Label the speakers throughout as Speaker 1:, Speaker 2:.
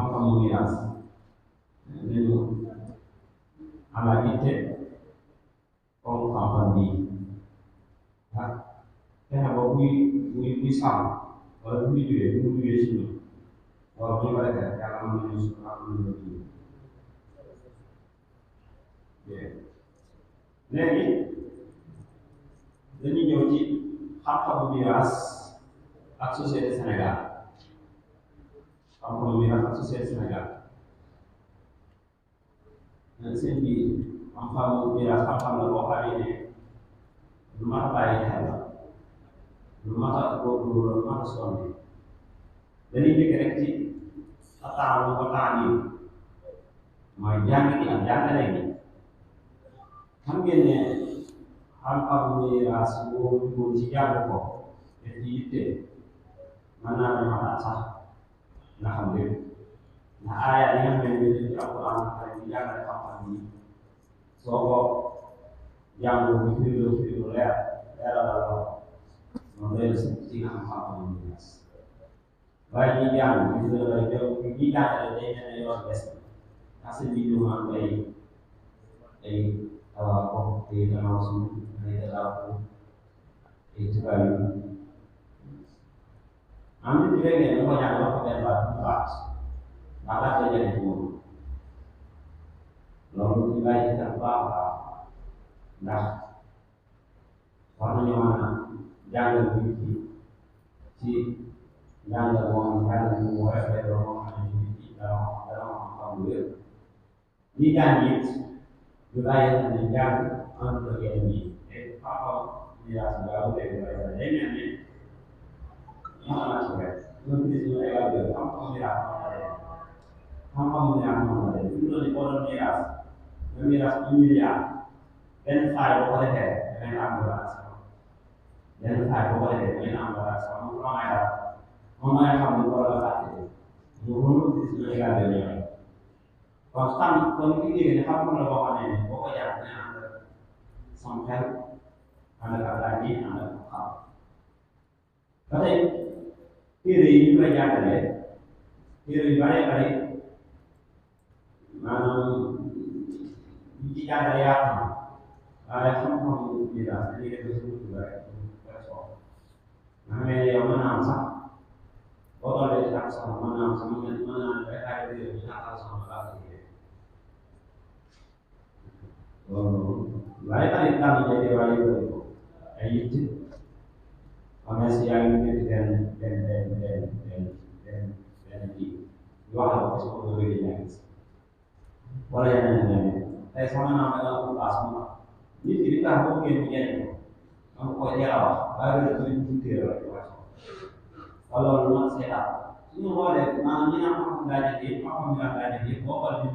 Speaker 1: xam-xamu miraas nañu amal itte comme xam-xam bii ah fexe ba buy sàmm wala bu muy jugee si ñun wala bu ñu ko defee yàlla mën nañu suñu am lu ñu léegi dañuy ñëw ci xam-xamu miraas ak société Sénégal xam-xamu miraas ak société Sénégal seen bi xam-xamu miraas xam-xam la boo xamee ne lu mat a bàyyi xel la lu mat a góorgóorlu la lu mat a sonn dañuy njëkk rek ci ataamu ko taanim mooy jàng gi ak jàngale gi xam ngeen ne xam-xamu miraas boo duggoon ci jàng ko def ci yitte mën naa dem xalaat sax nga xam lépp ndax aaya yi nga xam ne ñu ci alquran xale di jàngale xam-xam yi soo ko jàngoo bu firi lu leer leeral la lool moom day des ci nga xam-xamu miraas waaye ñi jàng ñi jàngale day mel ne yoon des parce que ñu am ay tawaafo ay tanawsul ay tadaafu ay tubaab am na ci léegi dañ ko jàng wax ko benn baat bu baax ndax baat la jëlee ci moom loolu ñu bàyyi ci bu baax a baax ndax war nañu mën a jàngal nit ki ci jàngal moo xam jàngal mu war a fay loo xam ne nit ki dara xam lu wér ñi jàng it ñu bàyyi xel ne jàng entre yenn yi te xam-xam miraas bi daa wute day mel ne ñoom gis ñu évalué xam-xam miraas xam-xam miraas moom la def fi mu toll nii boo doon miraas nga miraas 1 milliard benn xaaj boo ko defee dangay am relation benn xaaj boo ko defee dangay am relation moom la may daal moom ngay xam ne borom la fàtte mu mënul gis ñu évalué ñoom kon xam kon ki dégg ne xam-xam la boo xam ne boo ko jàng dina ànd ak sam xel ànd ak laaj yi ànd ak xam ba tey téere yi ñu koy jàngalee téere yu bare bare maanaam ñu ci jàngale yaatu na waaye xam-xamu miraas dañuy def ba suñu tuba rek nga xam ne yow mën naa am sax boo tollee ci ak soxna mën naa am sax mën naa am rek ay réew ñu ñaaxal soxna baax loolu waaye tamit tànn jege waaye yëngu ko ay yitte xam ne si yaa ngi nekk benn kii yoo xam ne soo ko bëggee jàng wala yeneen tey sama naam da nga ko paas mu nit ki di tax boo génn jëriñ ko danga ko jëla wax waaye nga def ñu téere rek wala loolu man seetaan suñu xoolee maanaam ñi naan xam-xam daa jëf yëpp xam-xam daa jëf yëpp boo xoolee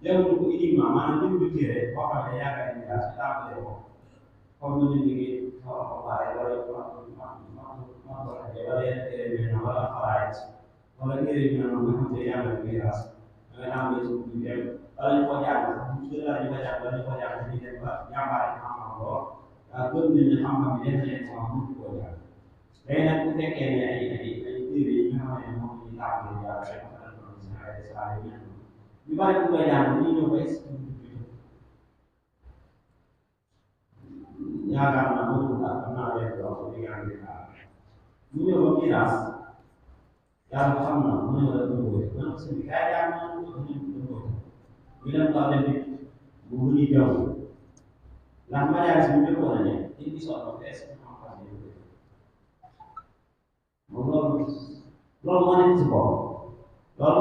Speaker 1: jëluñu ko uniquement maanaam jëluñu téere boo xam ne yaakaar ni daal si tàmbalee ko comme ni ñu liggéey wala wala yenn téere yu mel wala xalaat wala téere yu mel noonu nga xam ne yàlla miraas da nga tàmbalee si ñu dem wala ñu ko jàng ñu si dara ñu ko jàng wala ñu ko jàng dañuy dem ba jàmbaare xam-xam lool gën nañu xam-xam bi dem seen xam mënu koo jàng léegi nag bu fekkee ne ay téere yi nga xam ne moom la ñuy tàmbalee jàng rek ñu bari bu koy jàng dañuy ñëw ba yaakaar naa mënul daal am naa leen wax di nga xam ne ñu ñëw ba miraas yàlla xam na mën na la dëngoo man sëñ bi kaay jàng naa ñu dëngoo ñu dem ko dem nit bu ñu jaww ndax majalis bu njëkkoon a ne dañ ci soxla fees xam-xam yi moom loolu moo nekk ci bopp loolu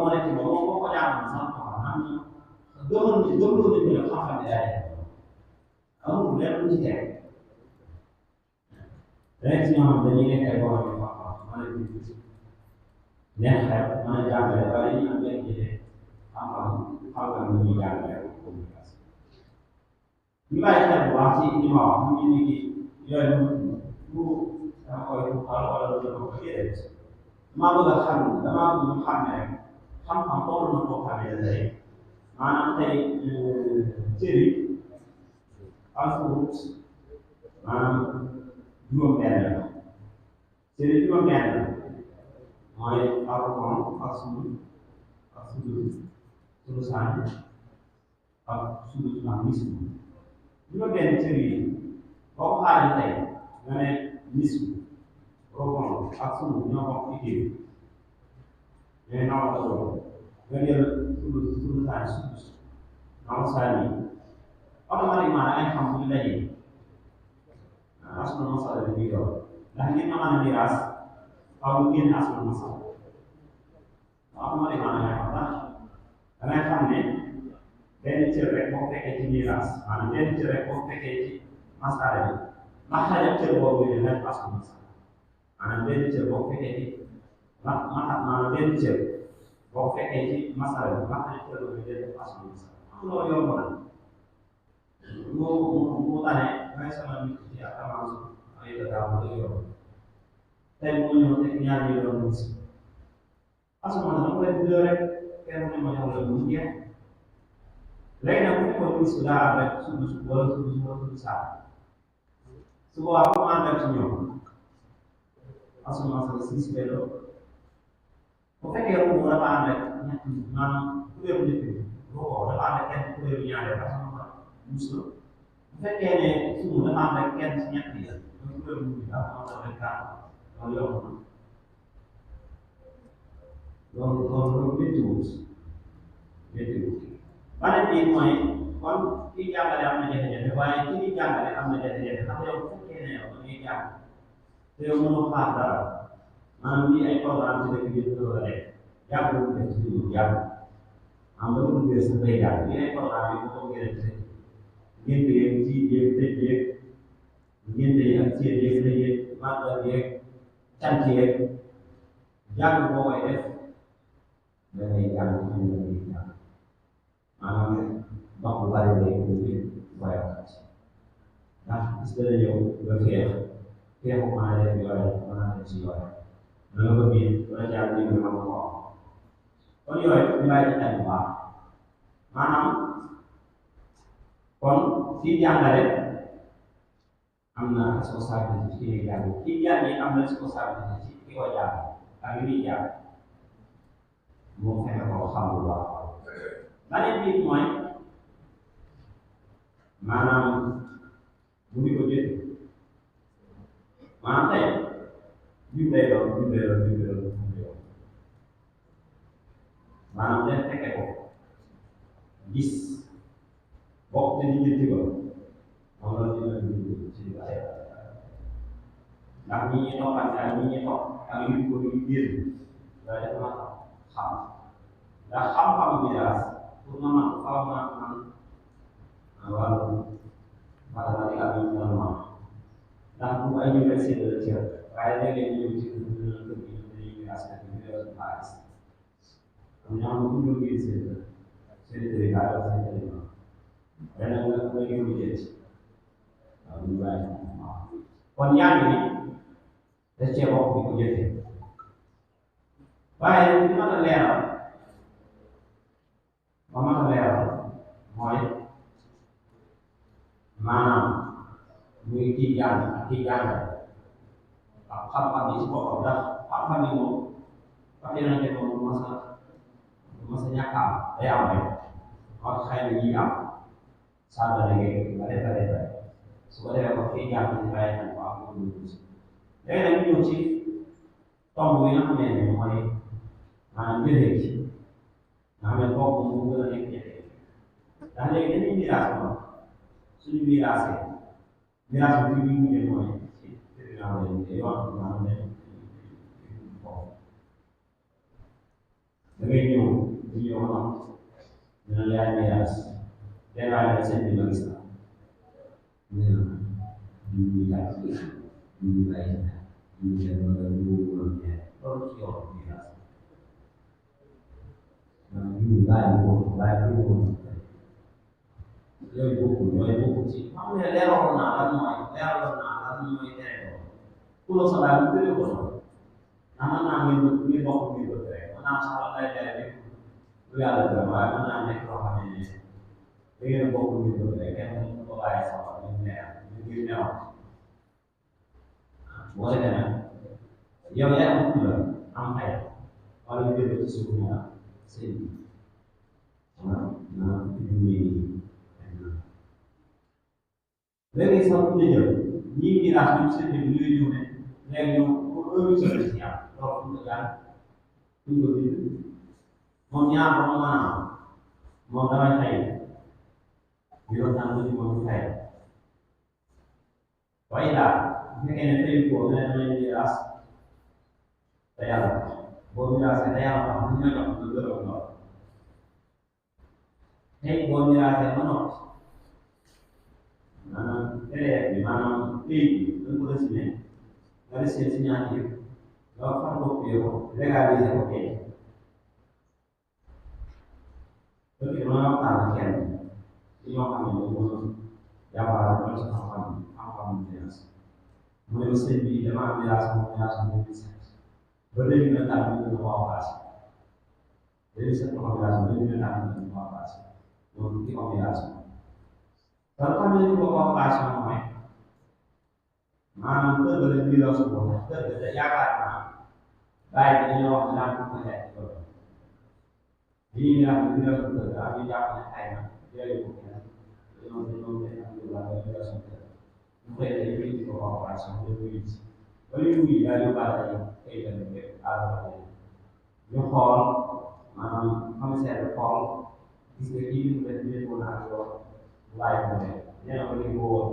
Speaker 1: moo nekk ci bopp moom boo ko jàng sax xam na gëmoon nañu ne xam-xam ne daay amul lenn lu ci teg rek si ñoo xam dañuy nekk ay borom yu xam-xam mën a neex xel mën a jàngale waaye dañuy am benn idée xam-xam lu ñuy jàngale communication ñu bàyyi xel bu baax ci li ma wax ñu ngi yooyu bu dama koy xal wala lu dama ko déedéet damaa bëgg a xam damaa bëgg ñu xam ne rek xam-xam toll na koo xamee tey maanaam tey cëri alfurut maanaam juróom-benn la cëri juróom-benn la mooy alfurut aslu sudut saan ak sudut maanaam nisfu juróom-benn cër yi boo ko xaajee tey nga ne nisfu rokon ak sudut ñoo bokk ci kii ñooy nawal la loolu nga jël sudut saan sudut nawal saan yi automatiquement da ngay xam bu ñu dajee asma masala bi ñuy doon ndax ngir nga mën a miraas faaw lu génn asma masala automatiquement da ngay xam ndax da ngay xam ne benn cër rek boo fekkee ci miraas maanaam benn cër rek boo fekkee ci masala bi ndax xajal cër boobu ñu def asma masala maanaam benn cër boo fekkee ci maanaam benn cër boo fekkee ci masala bi ndax xajal cër boobu ñu def asma masala xam loolu yomb na mu tane ngay sama nit ci ak avance ay dara mu lay yor tey mu ñëw teg ñaar ñi doon mu si asuma na dama leen dëgg rek kenn mu ne ma ñëw la mu jeex léegi nag bu fekkoon gis daa am rek sudu wala sudu saa su boobaa bu ma àndal ci ñoom asuma sa siis lay doon bu fekkee ruubu dafa ànd rek ñett maanaam kuréelu njëkk bi ruubu dafa ànd kenn kuréelu ñaareel asuma musul bu fekkee ne sumu dafa am rek kenn ci ñett yi mooy kuréel bu ñu daal moo tax rek loolu yomb na loolu méttiwut beneen bi mooy kon kii jàngale am na jafe-jafe waaye ki ñuy jàngale am na jafe-jafe ndax yow bu fekkee ne yow da ngay jàng te yow mënoo xaar dara maanaam lii ay programme ci dëkk bi loolu la rek jàngul def ci ñu jàng am nga lu bees sa bay jàng lii ay programme yi bu ko gën a ngénte yeeg ci yeeg tëj yeeg ngénte yi ak ceeb yeeg tëj yeeg màggal yeeg cant yeeg jàng boo koy def da ngay jàng ci ñu la ñuy jàng maanaam ndox bu bari lay indi voyage ndax gis nga ñëw nga feexu mën a def yore mën a def ci yore na nga ko biir wala jaar ñu ngi xam ko kon yooyu ñu bàyyi ci xel bu baax maanaam kon kii jàngale am na responsabilité ci kii jàng kii jàng yi am na responsabilité ci ki ko jàng ak li muy jàng moo fexe ko xam lu baax beneen bi mooy maanaam bu ñu ko jëlee maanaam tey jiw lay doon maanaam dañ fekke ko gis bokk te di jënti ko moom la dina dugg ci ay ndax ñi ñuy toppante ak ñi ñuy topp ak yu ko yu génn loolu dafa ma xam ndax xam-xam bi daal pour nga man faaw nga man wàllu mathématique ak yu mel noonu ndax bu ay université la ci waaye léeg-léeg ñu ñëw ci kër gi dañuy askan bi ñu yor xaalis am ñoo xam ne bu ñu génn seen territoire wala seen territoire dana nga yóbbu jënd waaw ñu bàyyi kon ñaar bi da cee bokk di ko jëfee waaye li ma la leeral mooy maanaam muy kii jàng ak kii jàngale ak xam-xam yi ci boppam ndax xam-xam yi moom wax dëgg yàlla moom du mas a ñàkk a am day am rek wax xëy na ñi am saa la liggéey bare su ko defee ko kii jàng ci bàyyi xel ko am lu mu léegi nag ñu ñëw ci tomb yi nga xam ne mooy maanaam jëlee ci nga xam ne bokk mu gën a nekk jafe ndax léegi dañuy miraas moom suñu miraasee miraas bi ñu mujjee mooy ci tribunal la ñu yoon maanaam ne bokk da ngay ñëw ñu ñëw xam dina la yaay miraas léeg-léeg la seen bi ma gis na nee na ñu yàq ñu bàyyi ñu dem wala ñu wóor loolu ci yoon miraas ñu bàyyi ko yooyu bokkul ci xam ne leeraloon naa lan mooy tere ko ku la sa baay bu tere ko ndax mën naa ngeen bokk ngeen ko tere mën naa sax lay tere bi lu yàlla gërëm waaye mën naa nekk loo xam ne da ngeen bokk ngeen ko tere kenn ko bàyyi sa wax ñu neex ñu ngir neew boo defee nag yow yaa am la am xay wala ñu jël ci suuf ñu sëñ bi maanaam ci dundee nii léegi sax bu ñu jël ñii miraas ñoom seen bi ñuy ñëw ne léegi ñoom pour heure yu sori si am loolu fu ñu ko jàng fu ñu ko bind moom ñaar ba mu mën a am moom damay fay ñu doon am lu moom ñu fay waaye daal bu fekkee ne fay ko ne damay miraas te yàlla boo miraasee te yàlla wax ñu jox lu gërëm lool tey boo miraasee ba noppi maanaam élève bi maanaam pays bi dañ ko dessiné nga dessiné signature nga photocopie ko légalisé ko kay parce que dama waxtaan ak kenn ci ñoo xam ne dañoo jàmbaar lool ci xam-xam mu ne ma sëñ bi dama am miraas moom miraas moom 2007 ba léegi nag daal ñu ngi ko passé 2007 ko miraas moom léegi nag daal ñu ngi ko passé loolu ki ko miraas kon xam ne ni ko coopération mooy maanaam kër ga lañ miraas ko kër ga yaakaar naa bàyyi bi dañoo wax daan ko xeex loolu lii miraas ko kër ga am ñu jàpp ne xëy na jëlee ko kenn dañoo koy am lu baax ba miraas ko kër mu xëy na ñu ngi ko coopération dañ ko yëg ba ñu wuy daal yu baax dañu ay dem bépp àll ba ñu xool maanaam commissaire bi xool gis nga kii bi mu def ko naa ko waaye mu ne nee na ko li ko woon